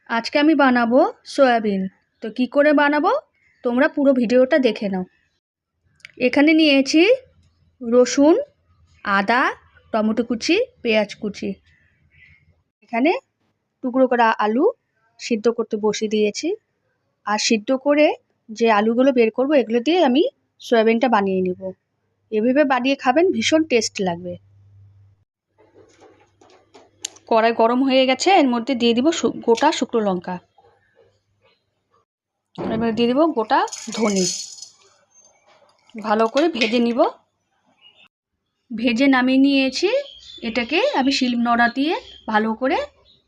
আজকে আমি বানাবো সয়াবিন। তো কি করে বানাবো তোমরা পুরো ভিডিওটা দেখে নাও। এখানে নিয়েছি রসুন, আদা, টমেটো কুচি, পেঁয়াজ কুচি। এখানে টুকরো করা আলু সিদ্ধ করতে বসিয়ে দিয়েছি। আর সিদ্ধ করে যে আলুগুলো বের করব এগুলো দিয়ে আমি সয়াবিনটা বানিয়ে নেব। এভাবে বানিয়ে খাবেন, ভীষণ টেস্ট লাগবে। কড়াই গরম হয়ে গেছে, এর মধ্যে দিয়ে দিব গোটা শুকনো লঙ্কা। এবার দিয়ে দিব গোটা ধনে। ভালো করে ভেজে নিব। ভেজে নামিয়ে নিয়েছি। এটাকে আমি শিলনোড়া দিয়ে ভালো করে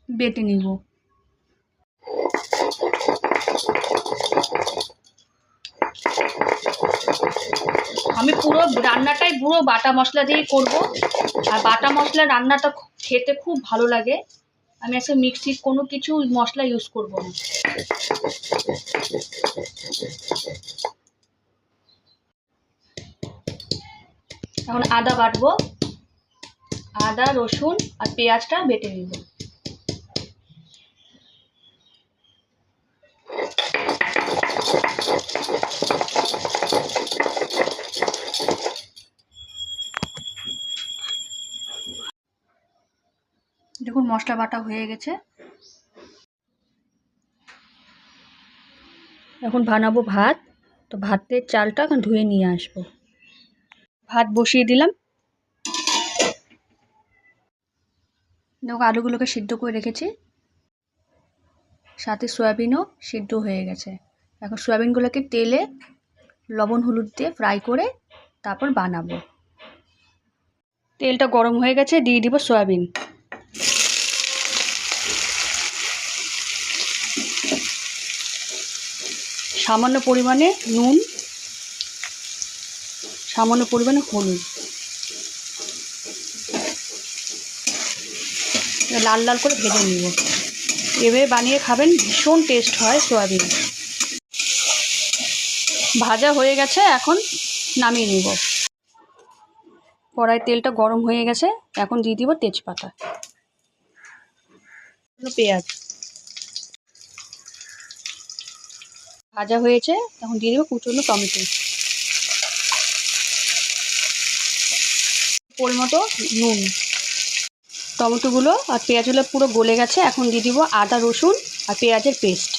বেটে নিব। আমি পুরো রান্নাটাই পুরো বাটা মশলা দিয়ে করব। আর বাটা মশলা রান্নাটা খেতে খুব ভালো লাগে। আমি আজকে মিক্সির কোনো কিছু মশলা ইউজ করব না। এখন আদা বাটবো। আদা, রসুন আর পেঁয়াজটা বেটে নিব। দেখুন মশলা বাটা হয়ে গেছে। এখন বানাবো ভাত। তো ভাতের চালটা এখন ধুয়ে নিয়ে আসবো। ভাত বসিয়ে দিলাম। দেখো আলুগুলোকে সিদ্ধ করে রেখেছি, সাথে সয়াবিনও সিদ্ধ হয়ে গেছে। এখন সয়াবিনগুলোকে তেলে লবণ হলুদ দিয়ে ফ্রাই করে তারপর বানাবো। তেলটা গরম হয়ে গেছে, দিয়ে দিব সয়াবিন। সামান্য পরিমাণে নুন, সামান্য পরিমাণে হলুদ। লাল লাল করে ভেজে নিব। এভাবে বানিয়ে খাবেন, ভীষণ টেস্ট হয় সয়াবিন। ভাজা হয়ে গেছে, এখন নামিয়ে নিব। কড়াই তেলটা গরম হয়ে গেছে, এখন দিয়ে দিব তেজপাতা, পেঁয়াজ। ভাজা হয়েছে, এখন দিয়ে দেবো কুচনো টমেটো, পরিমতো নুন। টমেটোগুলো আর পেঁয়াজগুলো পুরো গলে গেছে, এখন দিয়ে দিব আদা, রসুন আর পেঁয়াজের পেস্ট।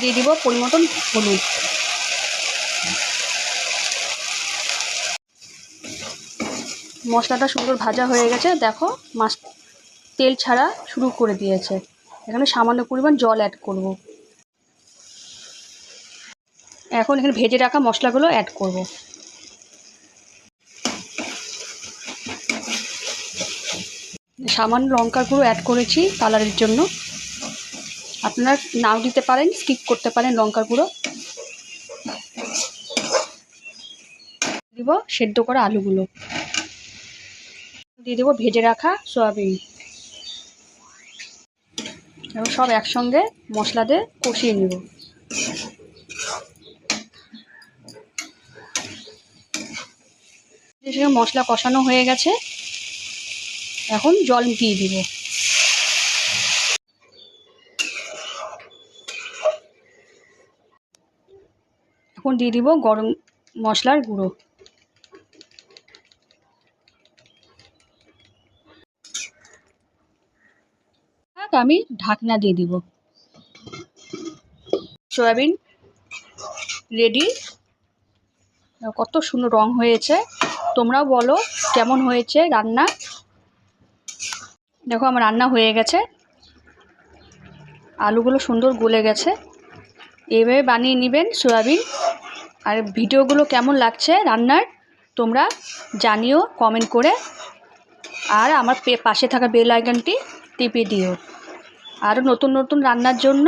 দিয়ে দিব পরিমতো হলুদ। মশলাটা সুন্দর ভাজা হয়ে গেছে, দেখো মাছ তেল ছাড়া শুরু করে দিয়েছে। এখানে সামান্য পরিমাণ জল অ্যাড করব। এখন এখানে ভেজে রাখা মশলাগুলো অ্যাড করব। সামান্য লঙ্কার গুঁড়ো অ্যাড করেছি কালারের জন্য। আপনারা নাও দিতে পারেন, স্কিপ করতে পারেন লঙ্কার গুঁড়ো। দিব সেদ্ধ করা আলুগুলো, দিয়ে দেবো ভেজে রাখা সয়াবিন। এবং সব একসঙ্গে মশলা দিয়ে কষিয়ে নেব। মশলা কষানো হয়ে গেছে, এখন জল দিয়ে দিব। এখন দিয়ে দিব গরম মশলার গুঁড়ো। আমি ঢাকনা দিয়ে দিব। Soybean ready. কত সুন্দর রং হয়েছে, তোমরাও বলো কেমন হয়েছে রান্না। দেখো আমার রান্না হয়ে গেছে, আলুগুলো সুন্দর গলে গেছে। এইভাবে বানিয়ে নেবেন সয়াবিন। আর ভিডিওগুলো কেমন লাগছে রান্নার তোমরা জানিও কমেন্ট করে। আর আমার পাশে থাকা বেল আইকনটি টিপে দিও। আরও নতুন নতুন রান্নার জন্য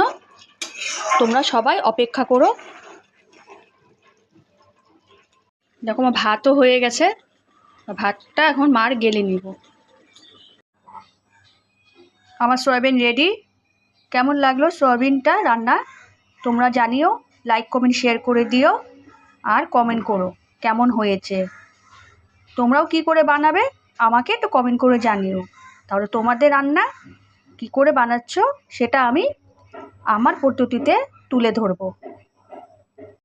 তোমরা সবাই অপেক্ষা করো। দেখো আমার ভাতও হয়ে গেছে, ভাতটা এখন মার গেলে নিব। আমার সয়াবিন রেডি। কেমন লাগলো সয়াবিনটা রান্না তোমরা জানিও। লাইক কমেন্ট শেয়ার করে দিও। আর কমেন্ট করো কেমন হয়েছে। তোমরাও কি করে বানাবে আমাকে একটু কমেন্ট করে জানিও, তাহলে তোমাদের রান্না কি করে বানাচ্ছ সেটা আমি আমার পদ্ধতিতে তুলে ধরবো।